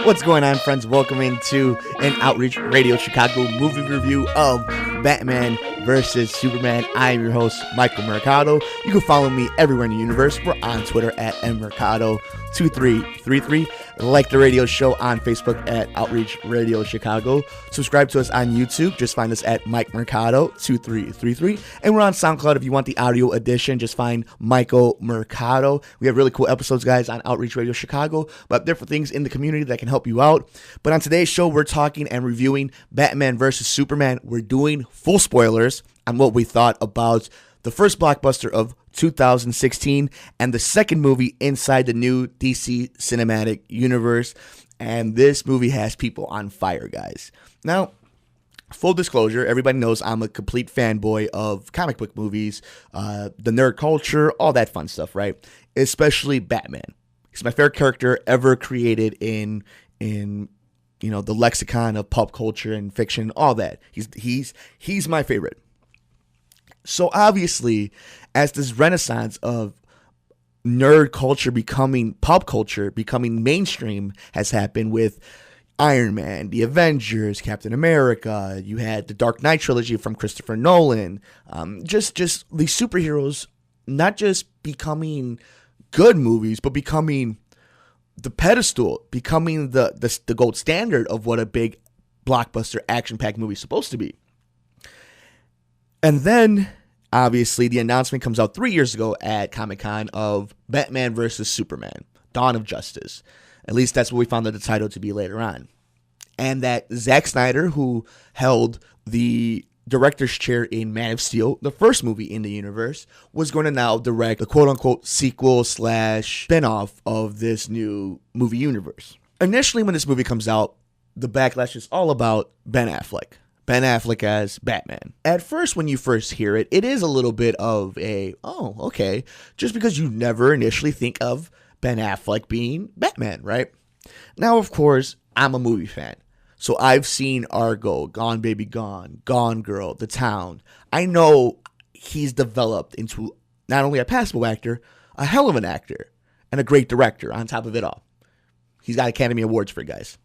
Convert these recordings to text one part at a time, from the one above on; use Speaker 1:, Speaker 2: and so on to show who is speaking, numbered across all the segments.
Speaker 1: What's going on, friends? Welcome into an Outreach Radio Chicago movie review of Batman versus Superman. I am your host, Michael Mercado. You can follow me everywhere in the universe. We're on Twitter at mmercado2333. Like the radio show on Facebook at Outreach Radio Chicago. Subscribe to us on YouTube. Just find us at Mike Mercado 2333. And we're on SoundCloud. If you want the audio edition, just find Michael Mercado. We have really cool episodes, guys, on Outreach Radio Chicago about different things in the community that can help you out. But on today's show, we're talking and reviewing Batman versus Superman. We're doing full spoilers on what we thought about the first blockbuster of 2016 and the second movie inside the new DC cinematic universe. And this movie has people on fire, guys. Now, full disclosure, everybody knows I'm a complete fanboy of comic book movies, the nerd culture, all that fun stuff, right? Especially Batman. He's my favorite character ever created in the lexicon of pop culture and fiction, all that. He's my favorite. So obviously, as this renaissance of nerd culture becoming pop culture, becoming mainstream has happened with Iron Man, the Avengers, Captain America, you had the Dark Knight trilogy from Christopher Nolan, just these superheroes not just becoming good movies, but becoming the pedestal, becoming the gold standard of what a big blockbuster action-packed movie is supposed to be. And then, obviously, the announcement comes out 3 years ago at Comic-Con of Batman vs. Superman, Dawn of Justice. At least that's what we found out the title to be later on. And that Zack Snyder, who held the director's chair in Man of Steel, the first movie in the universe, was going to now direct a quote-unquote sequel/spin-off of this new movie universe. Initially, when this movie comes out, the backlash is all about Ben Affleck. Ben Affleck as Batman. At first, when you first hear it, it is a little bit of a, oh, okay, just because you never initially think of Ben Affleck being Batman, right? Now, of course, I'm a movie fan. So I've seen Argo, Gone Baby Gone, Gone Girl, The Town. I know he's developed into not only a passable actor, a hell of an actor, and a great director on top of it all. He's got Academy Awards for it, guys.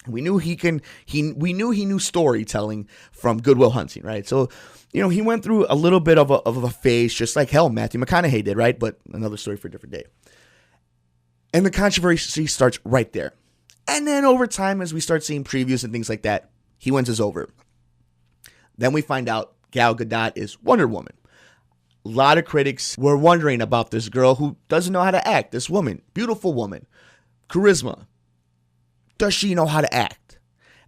Speaker 1: We knew he knew storytelling from Good Will Hunting, right? So, he went through a little bit of a phase, just like Matthew McConaughey did, right? But another story for a different day. And the controversy starts right there. And then over time, as we start seeing previews and things like that, he wins us over. Then we find out Gal Gadot is Wonder Woman. A lot of critics were wondering about this girl who doesn't know how to act. This woman, beautiful woman, charisma. Does she know how to act?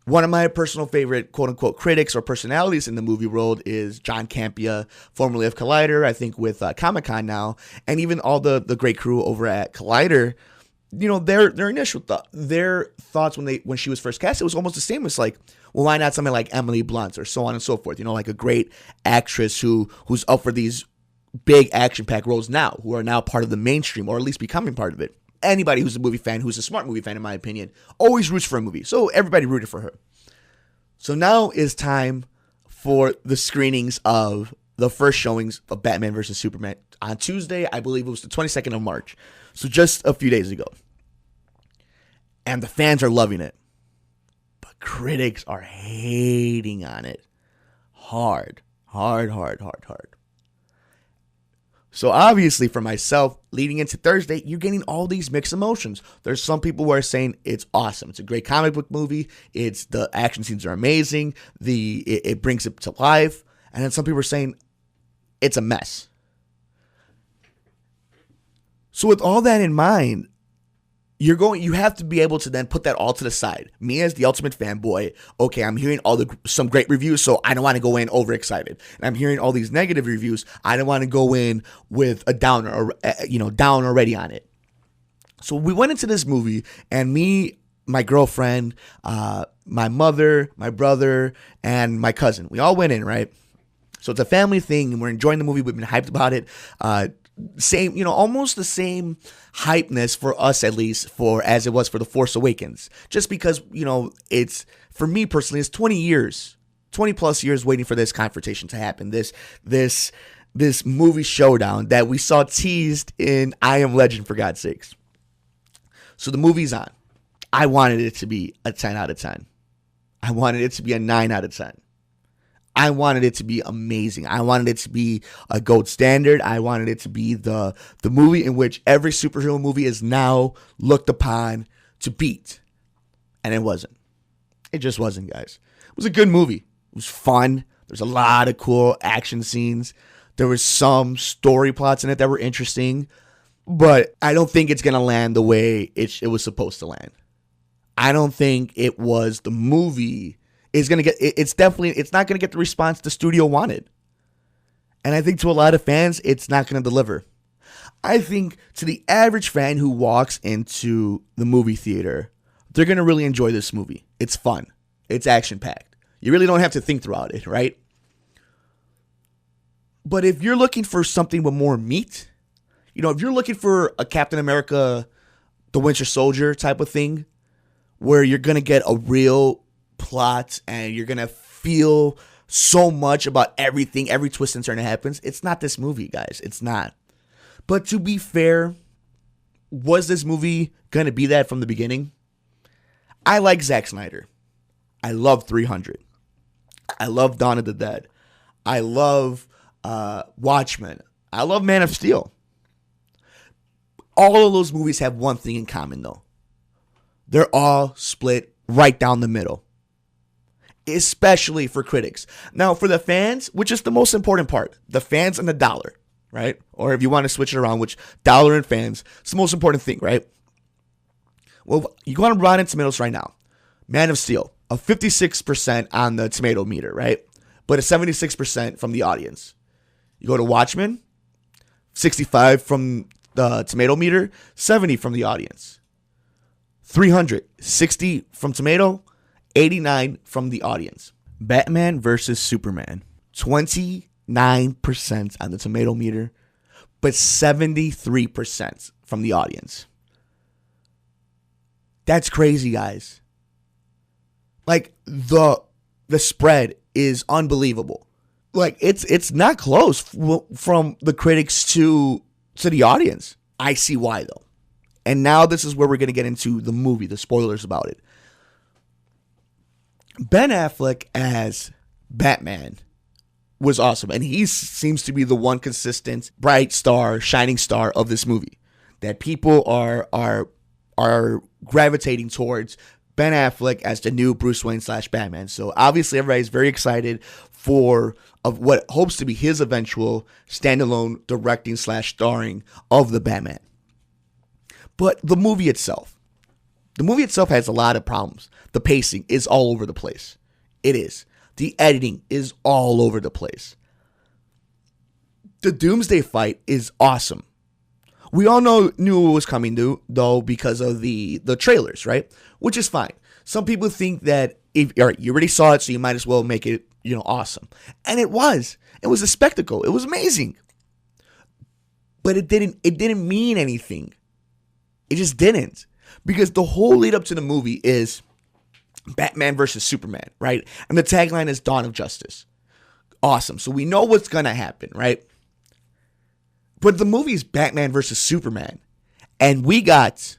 Speaker 1: One of my personal favorite quote-unquote critics or personalities in the movie world is John Campea, formerly of Collider, I think with Comic-Con now, and even all the great crew over at Collider. Their initial their thoughts when she was first cast, it was almost the same as like, well, why not something like Emily Blunt or so on and so forth? Like a great actress who's up for these big action-packed roles now, who are now part of the mainstream, or at least becoming part of it. Anybody who's a movie fan, who's a smart movie fan, in my opinion, always roots for a movie. So everybody rooted for her. So now is time for the screenings of the first showings of Batman vs. Superman on Tuesday. I believe it was the 22nd of March. So just a few days ago. And the fans are loving it. But critics are hating on it. Hard. So obviously for myself, leading into Thursday, you're getting all these mixed emotions. There's some people who are saying it's awesome. It's a great comic book movie. The action scenes are amazing. It brings it to life. And then some people are saying it's a mess. So with all that in mind, you have to be able to then put that all to the side. Me as the ultimate fanboy, okay, I'm hearing some great reviews, so I don't want to go in overexcited. And I'm hearing all these negative reviews. I don't want to go in with a downer, or down already on it. So we went into this movie, and me, my girlfriend, my mother, my brother, and my cousin, we all went in, right? So it's a family thing, and we're enjoying the movie. We've been hyped about it. Same, almost the same hypeness for us, at least, as it was for The Force Awakens. Just because, it's, for me personally, it's 20 plus years waiting for this confrontation to happen. This movie showdown that we saw teased in I Am Legend, for God's sakes. So the movie's on. I wanted it to be a 10 out of 10. I wanted it to be a 9 out of 10. I wanted it to be amazing. I wanted it to be a gold standard. I wanted it to be the movie in which every superhero movie is now looked upon to beat. And it wasn't. It just wasn't, guys. It was a good movie. It was fun. There's a lot of cool action scenes. There was some story plots in it that were interesting. But I don't think it's going to land the way it was supposed to land. I don't think it was the movie is going to get, it's not going to get the response the studio wanted. And I think to a lot of fans, it's not going to deliver. I think to the average fan who walks into the movie theater, they're going to really enjoy this movie. It's fun. It's action-packed. You really don't have to think throughout it, right? But if you're looking for something with more meat, if you're looking for a Captain America, the Winter Soldier type of thing, where you're going to get a real plot and you're going to feel so much about everything, every twist and turn that happens, it's not this movie, guys. It's not. But to be fair, was this movie going to be that from the beginning? I like Zack Snyder. I love 300. I love Dawn of the Dead. I love Watchmen. I love Man of Steel. All of those movies have one thing in common, though. They're all split right down the middle, especially for critics. Now, for the fans, which is the most important part, the fans and the dollar, right? Or if you want to switch it around, which dollar and fans, it's the most important thing, right? Well, you go on Rotten Tomatoes right now. Man of Steel, a 56% on the tomato meter, right? But a 76% from the audience. You go to Watchmen, 65 from the tomato meter, 70 from the audience. 300, 60 from tomato, 89 from the audience. Batman versus Superman, 29% on the tomato meter, but 73% from the audience. That's crazy, guys. Like, the spread is unbelievable. Like, it's not close from the critics to the audience. I see why, though. And now this is where we're going to get into the movie, the spoilers about it. Ben Affleck as Batman was awesome. And he seems to be the one consistent, bright star, shining star of this movie. That people are gravitating towards Ben Affleck as the new Bruce Wayne / Batman. So obviously everybody's very excited for what hopes to be his eventual standalone directing / starring of the Batman. But the movie itself has a lot of problems. The pacing is all over the place. It is. The editing is all over the place. The Doomsday fight is awesome. We all knew it was coming, though, because of the trailers, right? Which is fine. Some people think that you already saw it, so you might as well make it, awesome. And it was. It was a spectacle. It was amazing. But it didn't mean anything. It just didn't. Because the whole lead up to the movie is Batman versus Superman, right? And the tagline is Dawn of Justice. Awesome. So we know what's going to happen, right? But the movie is Batman versus Superman. And we got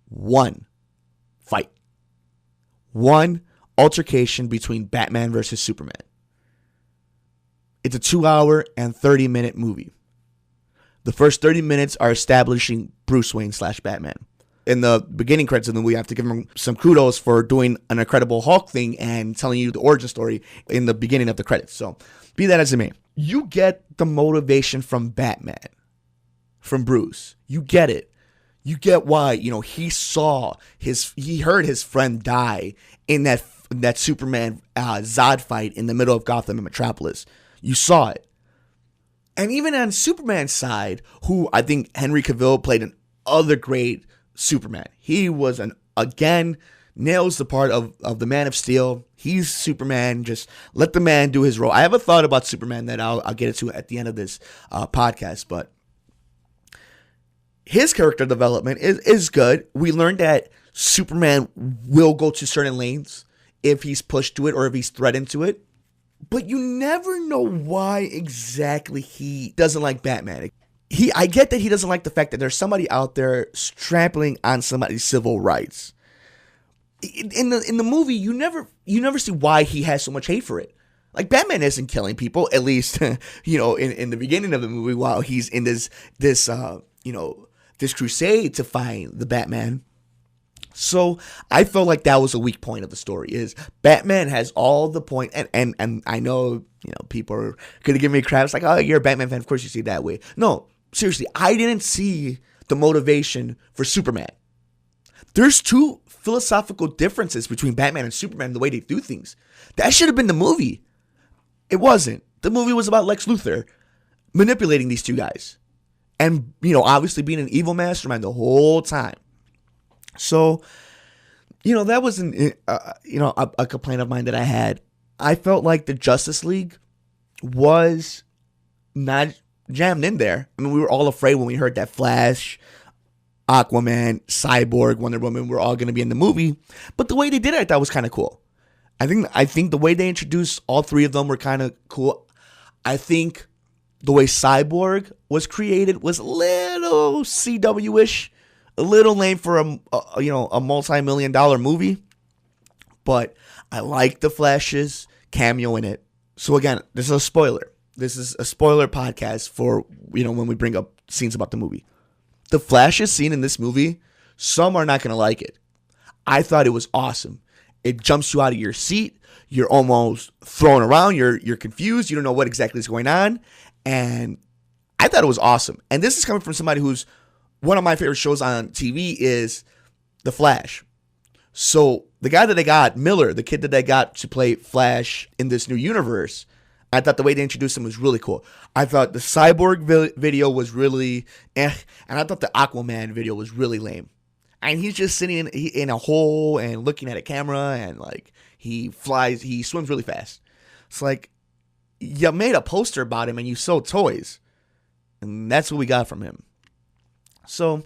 Speaker 1: one fight. One altercation between Batman versus Superman. It's a 2-hour and 30-minute movie. The first 30 minutes are establishing Bruce Wayne / Batman. In the beginning credits of the movie, I have to give him some kudos for doing an Incredible Hulk thing and telling you the origin story in the beginning of the credits. So, be that as it may, you get the motivation from Batman, from Bruce. You get it. You get why, he heard his friend die in that Superman Zod fight in the middle of Gotham and Metropolis. You saw it. And even on Superman's side, who I think Henry Cavill played an other great Superman. He was nails the part of the Man of Steel. He's Superman. Just let the man do his role. I have a thought about Superman that I'll get into at the end of this podcast, but his character development is good. We learned that Superman will go to certain lanes if he's pushed to it or if he's threatened to it. But you never know why exactly he doesn't like Batman. I get that he doesn't like the fact that there's somebody out there trampling on somebody's civil rights. in the movie, you never see why he has so much hate for it. Like, Batman isn't killing people, at least, in the beginning of the movie, while he's in this crusade to find the Batman. So I felt like that was a weak point of the story, is Batman has all the point, and I know, people are going to give me crap. It's like, oh, you're a Batman fan, of course you see it that way. No, seriously, I didn't see the motivation for Superman. There's two philosophical differences between Batman and Superman in the way they do things. That should have been the movie. It wasn't. The movie was about Lex Luthor manipulating these two guys. And, obviously being an evil mastermind the whole time. So, that was a complaint of mine that I had. I felt like the Justice League was not jammed in there. I mean, we were all afraid when we heard that Flash, Aquaman, Cyborg, Wonder Woman were all going to be in the movie. But the way they did it, I thought was kind of cool. I think the way they introduced all three of them were kind of cool. I think the way Cyborg was created was a little CW-ish, a little lame for a multi-million-dollar movie. But I like the Flash's cameo in it. So again, this is a spoiler. This is a spoiler podcast for when we bring up scenes about the movie. The Flash's scene in this movie, some are not going to like it. I thought it was awesome. It jumps you out of your seat. You're almost thrown around. You're confused. You don't know what exactly is going on. And I thought it was awesome. And this is coming from somebody who's, one of my favorite shows on TV is The Flash. So the guy that they got, Miller, the kid that they got to play Flash in this new universe, I thought the way they introduced him was really cool. I thought the Cyborg video was really and I thought the Aquaman video was really lame. And he's just sitting in a hole and looking at a camera, and like he swims really fast. It's like, you made a poster about him and you sold toys. And that's what we got from him. So,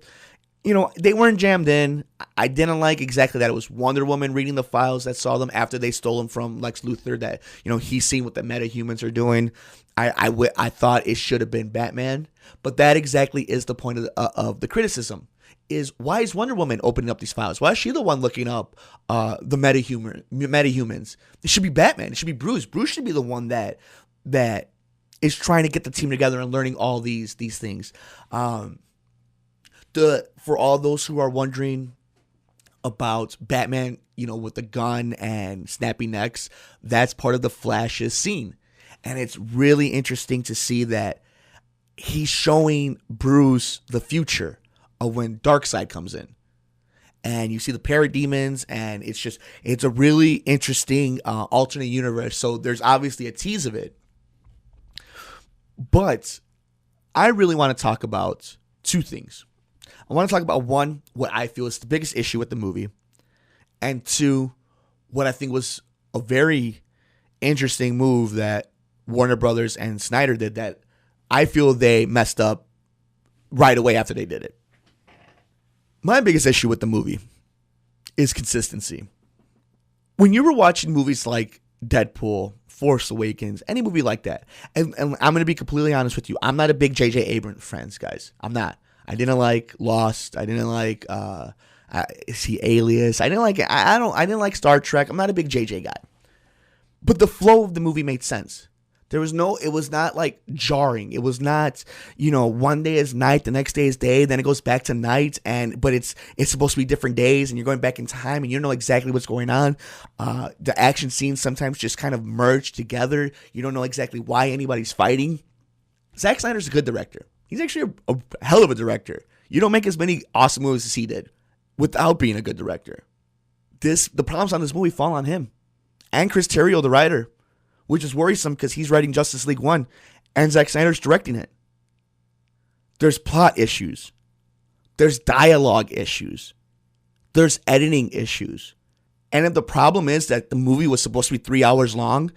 Speaker 1: they weren't jammed in. I didn't like exactly that it was Wonder Woman reading the files that saw them after they stole them from Lex Luthor, that, he's seen what the metahumans are doing. I thought it should have been Batman. But that exactly is the point of the criticism. Is why is Wonder Woman opening up these files? Why is she the one looking up the metahumans? It should be Batman. It should be Bruce. Bruce should be the one that is trying to get the team together and learning all these things. For all those who are wondering about Batman, with the gun and snappy necks, that's part of the Flash's scene. And it's really interesting to see that he's showing Bruce the future of when Darkseid comes in. And you see the parademons, and it's a really interesting alternate universe. So there's obviously a tease of it. But I really want to talk about two things. I want to talk about, one, what I feel is the biggest issue with the movie, and two, what I think was a very interesting move that Warner Brothers and Snyder did that I feel they messed up right away after they did it. My biggest issue with the movie is consistency. When you were watching movies like Deadpool, Force Awakens, any movie like that, and I'm going to be completely honest with you, I'm not a big J.J. Abrams fan, guys. I'm not. I didn't like Lost. I didn't like Alias. I didn't like Star Trek. I'm not a big JJ guy. But the flow of the movie made sense. It was not like jarring. It was not, one day is night, the next day is day, then it goes back to night, but it's supposed to be different days, and you're going back in time, and you don't know exactly what's going on. The action scenes sometimes just kind of merge together. You don't know exactly why anybody's fighting. Zack Snyder's a good director. He's actually a hell of a director. You don't make as many awesome movies as he did without being a good director. The problems on this movie fall on him and Chris Terrio, the writer, which is worrisome because he's writing Justice League 1 and Zack Snyder's directing it. There's plot issues. There's dialogue issues. There's editing issues. And if the problem is that the movie was supposed to be 3 hours long,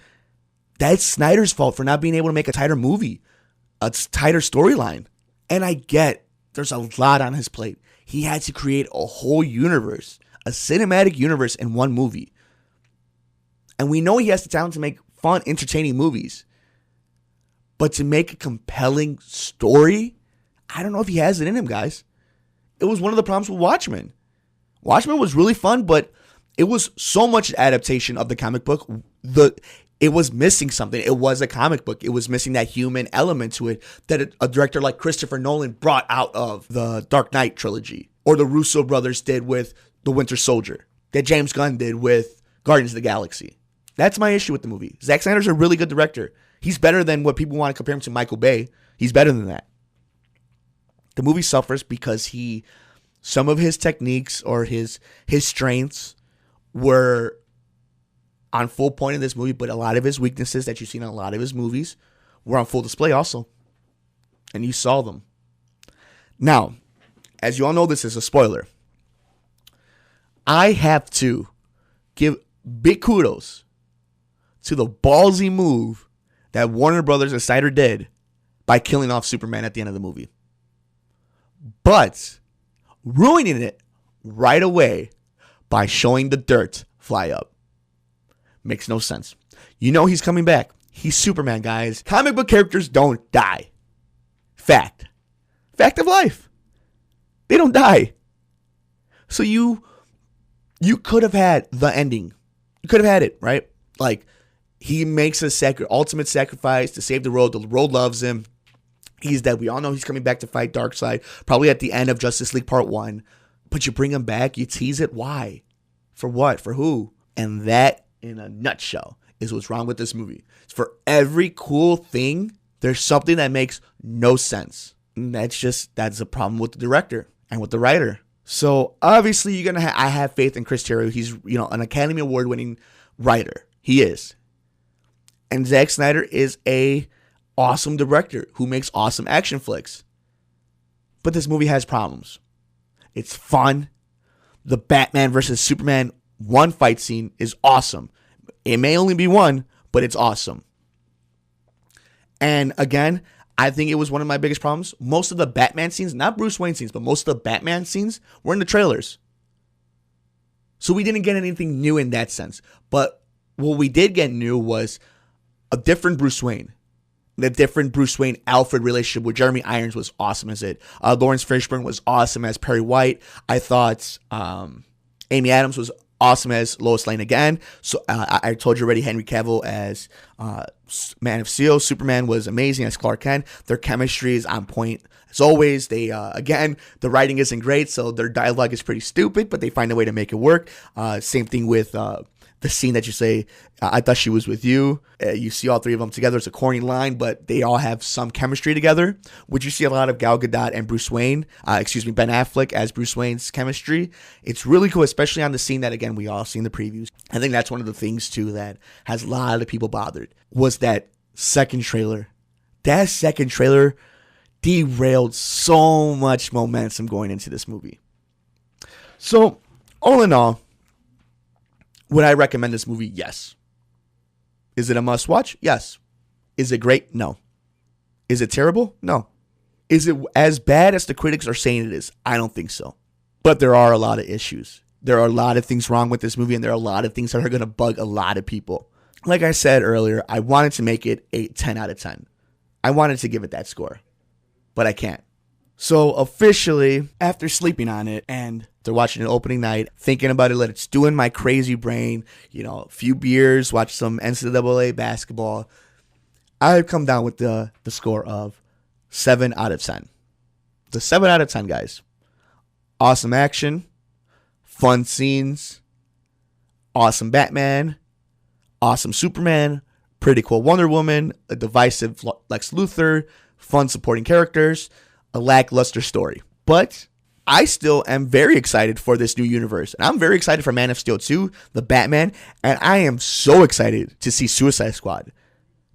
Speaker 1: that's Snyder's fault for not being able to make a tighter movie, a tighter storyline. And I get there's a lot on his plate. He had to create a whole universe, a cinematic universe in one movie. And we know he has the talent to make fun, entertaining movies. But to make a compelling story, I don't know if he has it in him, guys. It was one of the problems with Watchmen. Watchmen was really fun, but It was so much adaptation of the comic book. It was missing something. It was a comic book. It was missing that human element to it that a director like Christopher Nolan brought out of the Dark Knight trilogy, or the Russo brothers did with The Winter Soldier, that James Gunn did with Guardians of the Galaxy. That's my issue with the movie. Zack Snyder's a really good director. He's better than what people want to compare him to Michael Bay. He's better than that. The movie suffers because some of his techniques or his strengths were on full point in this movie, but a lot of his weaknesses that you've seen in a lot of his movies were on full display also. And you saw them. Now, as you all know, this is a spoiler. I have to give big kudos to the ballsy move that Warner Brothers and Snyder did by killing off Superman at the end of the movie. But ruining it right away by showing the dirt fly up. Makes no sense. You know he's coming back. He's Superman, guys. Comic book characters don't die. Fact. Fact of life. They don't die. So you could have had the ending. You could have had it, right? Like, he makes a ultimate sacrifice to save the world. The world loves him. He's dead. We all know he's coming back to fight Darkseid, probably at the end of Justice League Part 1. But you bring him back, you tease it. Why? For what? For who? And that, in a nutshell, is what's wrong with this movie. For every cool thing, there's something that makes no sense. And that's a problem with the director and with the writer. So obviously I have faith in Chris Terrio. He's, an Academy Award winning writer. He is. And Zack Snyder is a awesome director who makes awesome action flicks. But this movie has problems. It's fun. The Batman versus Superman 1 fight scene is awesome. It may only be one, but it's awesome. And again, I think it was one of my biggest problems. Most of the Batman scenes, not Bruce Wayne scenes, but most of the Batman scenes were in the trailers. So we didn't get anything new in that sense. But what we did get new was a different Bruce Wayne. The different Bruce Wayne-Alfred relationship with Jeremy Irons was awesome as it. Lawrence Fishburne was awesome as Perry White. I thought Amy Adams was awesome as Lois Lane again. So I told you already, Henry Cavill as Man of Steel. Superman was amazing as Clark Kent. Their chemistry is on point as always. They again, the writing isn't great, so their dialogue is pretty stupid, but they find a way to make it work. Same thing with the scene that you say, I thought she was with you. You see all three of them together. It's a corny line, but they all have some chemistry together. Would you see a lot of Gal Gadot and Ben Affleck as Bruce Wayne's chemistry? It's really cool, especially on the scene that, again, we all see in the previews. I think that's one of the things, too, that has a lot of people bothered, was that second trailer. That second trailer derailed so much momentum going into this movie. So, all in all, would I recommend this movie? Yes. Is it a must watch? Yes. Is it great? No. Is it terrible? No. Is it as bad as the critics are saying it is? I don't think so. But there are a lot of issues. There are a lot of things wrong with this movie, and there are a lot of things that are going to bug a lot of people. Like I said earlier, I wanted to make it a 10 out of 10. I wanted to give it that score, but I can't. So officially, after sleeping on it and they're watching it opening night, thinking about it, let it stew in my crazy brain, a few beers, watch some NCAA basketball, I've come down with the score of 7 out of 10. The 7 out of 10, guys. Awesome action, fun scenes, awesome Batman, awesome Superman, pretty cool Wonder Woman, a divisive Lex Luthor, fun supporting characters, a lackluster story. But I still am very excited for this new universe. And I'm very excited for Man of Steel 2, the Batman, and I am so excited to see Suicide Squad.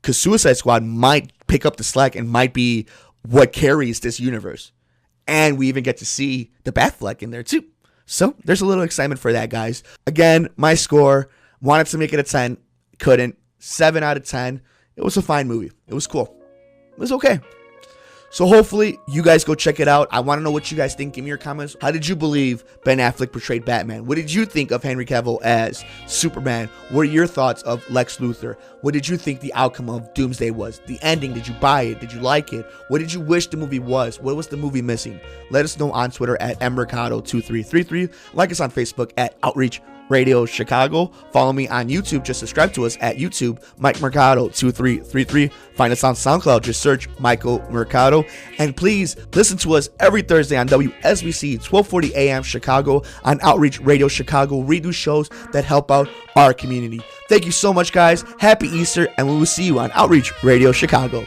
Speaker 1: Because Suicide Squad might pick up the slack and might be what carries this universe. And we even get to see the Batfleck in there too. So there's a little excitement for that, guys. Again, my score, wanted to make it a 10, couldn't. 7 out of 10. It was a fine movie. It was cool. It was okay. So hopefully you guys go check it out. I want to know what you guys think. Give me your comments. How did you believe Ben Affleck portrayed Batman? What did you think of Henry Cavill as Superman? What are your thoughts of Lex Luthor? What did you think the outcome of Doomsday was? The ending, did you buy it? Did you like it? What did you wish the movie was? What was the movie missing? Let us know on Twitter at mmercado2333. Like us on Facebook at Outreach Radio Chicago. Follow me on YouTube. Just subscribe to us at YouTube, Mike Mercado 2333. Find us on SoundCloud. Just search Michael Mercado. And please listen to us every Thursday on WSBC 1240 AM Chicago on Outreach Radio Chicago. We do shows that help out our community. Thank you so much, guys. Happy Easter, and we will see you on Outreach Radio Chicago.